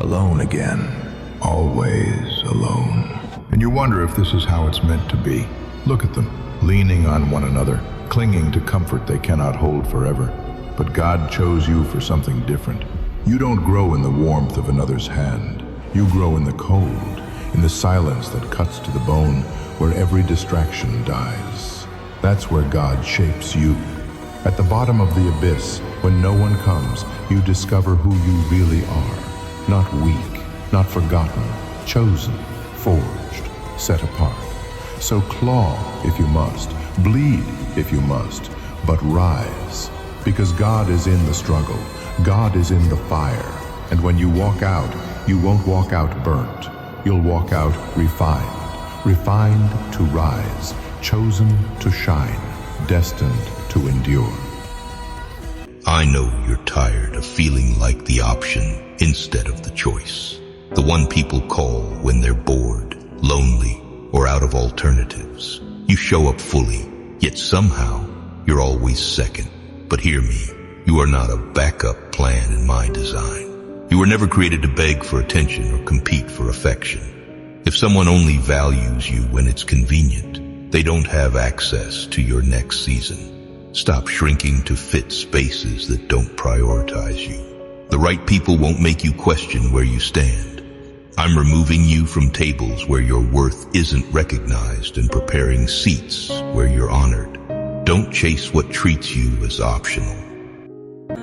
alone again, always alone. And you wonder if this is how it's meant to be. Look at them, leaning on one another, clinging to comfort they cannot hold forever. But God chose you for something different. You don't grow in the warmth of another's hand. You grow in the cold, in the silence that cuts to the bone, where every distraction dies. That's where God shapes you. At the bottom of the abyss, when no one comes, you discover who you really are. Not weak, not forgotten, chosen, forged, set apart. So claw if you must, bleed if you must, but rise. Because God is in the struggle, God is in the fire. And when you walk out, you won't walk out burnt. You'll walk out refined. Refined to rise, chosen to shine, destined to endure. I know you're tired of feeling like the option instead of the choice. The one people call when they're bored, lonely, or out of alternatives. You show up fully, yet somehow you're always second. But hear me, you are not a backup plan in my design. You were never created to beg for attention or compete for affection. If someone only values you when it's convenient, they don't have access to your next season. Stop shrinking to fit spaces that don't prioritize you. The right people won't make you question where you stand. I'm removing you from tables where your worth isn't recognized and preparing seats where you're honored. Don't chase what treats you as optional.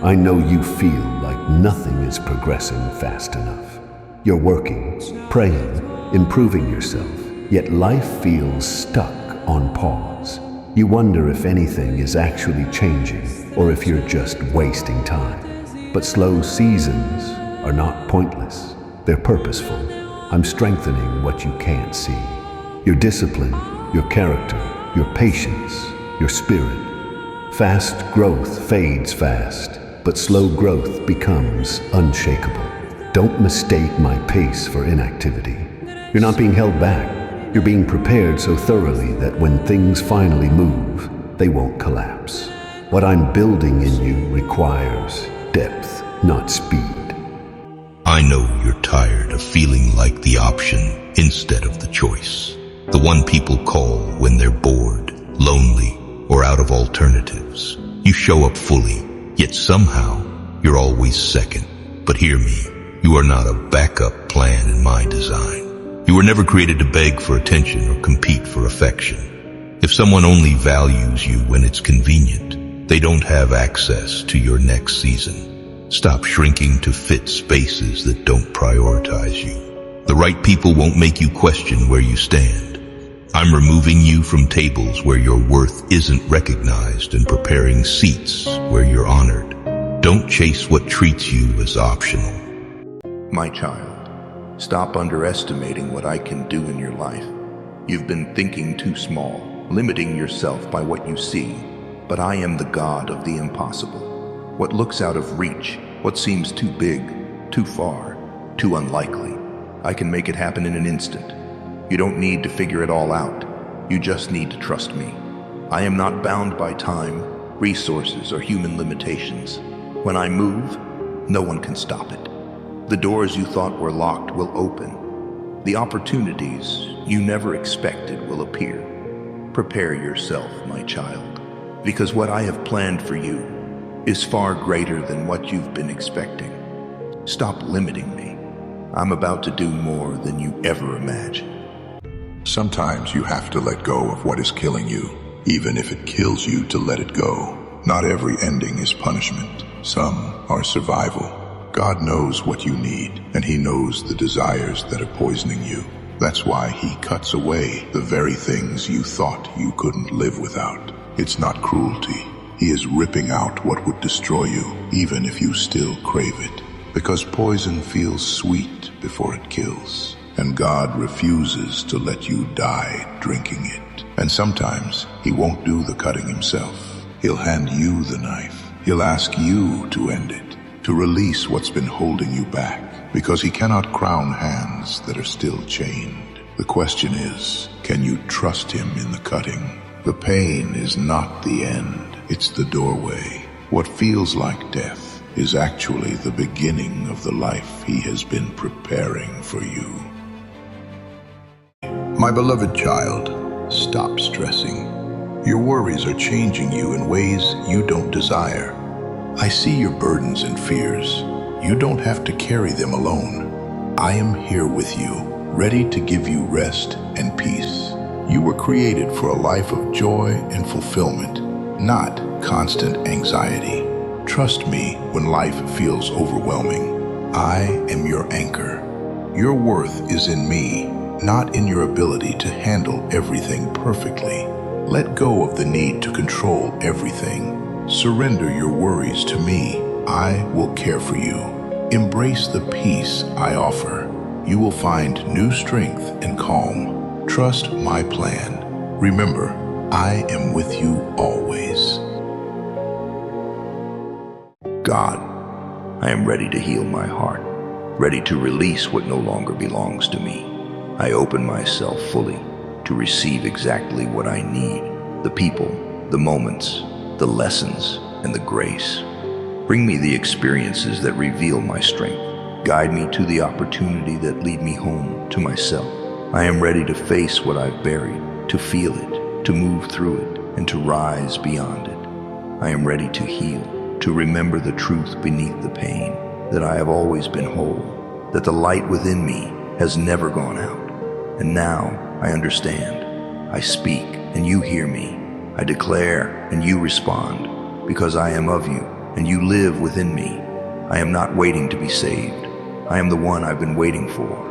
I know you feel like nothing is progressing fast enough. You're working, praying, improving yourself, yet life feels stuck on pause. You wonder if anything is actually changing or if you're just wasting time. But slow seasons are not pointless. They're purposeful. I'm strengthening what you can't see. Your discipline, your character, your patience, your spirit. Fast growth fades fast, but slow growth becomes unshakable. Don't mistake my pace for inactivity. You're not being held back. You're being prepared so thoroughly that when things finally move, they won't collapse. What I'm building in you requires depth, not speed. I know you're tired of feeling like the option instead of the choice. The one people call when they're bored, lonely, or out of alternatives. You show up fully, yet somehow you're always second. But hear me, you are not a backup plan in my design. You were never created to beg for attention or compete for affection. If someone only values you when it's convenient, they don't have access to your next season. Stop shrinking to fit spaces that don't prioritize you. The right people won't make you question where you stand. I'm removing you from tables where your worth isn't recognized and preparing seats where you're honored. Don't chase what treats you as optional. My child, stop underestimating what I can do in your life. You've been thinking too small, limiting yourself by what you see. But I am the God of the impossible. What looks out of reach, what seems too big, too far, too unlikely, I can make it happen in an instant. You don't need to figure it all out. You just need to trust me. I am not bound by time, resources, or human limitations. When I move, no one can stop it. The doors you thought were locked will open. The opportunities you never expected will appear. Prepare yourself, my child, because what I have planned for you is far greater than what you've been expecting. Stop limiting me. I'm about to do more than you ever imagined. Sometimes you have to let go of what is killing you, even if it kills you to let it go. Not every ending is punishment. Some are survival. God knows what you need, and He knows the desires that are poisoning you. That's why He cuts away the very things you thought you couldn't live without. It's not cruelty. He is ripping out what would destroy you, even if you still crave it. Because poison feels sweet before it kills. And God refuses to let you die drinking it. And sometimes He won't do the cutting Himself. He'll hand you the knife. He'll ask you to end it, to release what's been holding you back, because He cannot crown hands that are still chained. The question is, can you trust Him in the cutting? The pain is not the end, it's the doorway. What feels like death is actually the beginning of the life he has been preparing for you. My beloved child, stop stressing. Your worries are changing you in ways you don't desire. I see your burdens and fears. You don't have to carry them alone. I am here with you, ready to give you rest and peace. You were created for a life of joy and fulfillment, not constant anxiety. Trust me when life feels overwhelming. I am your anchor. Your worth is in me, not in your ability to handle everything perfectly. Let go of the need to control everything. Surrender your worries to me. I will care for you. Embrace the peace I offer. You will find new strength and calm. Trust my plan. Remember, I am with you always. God, I am ready to heal my heart, ready to release what no longer belongs to me. I open myself fully to receive exactly what I need, the people, the moments, the lessons, and the grace. Bring me the experiences that reveal my strength. Guide me to the opportunity that lead me home to myself. I am ready to face what I've buried, to feel it, to move through it, and to rise beyond it. I am ready to heal, to remember the truth beneath the pain, that I have always been whole, that the light within me has never gone out. And now I understand. I speak and you hear me. I declare and you respond, because I am of you and you live within me. I am not waiting to be saved. I am the one I've been waiting for.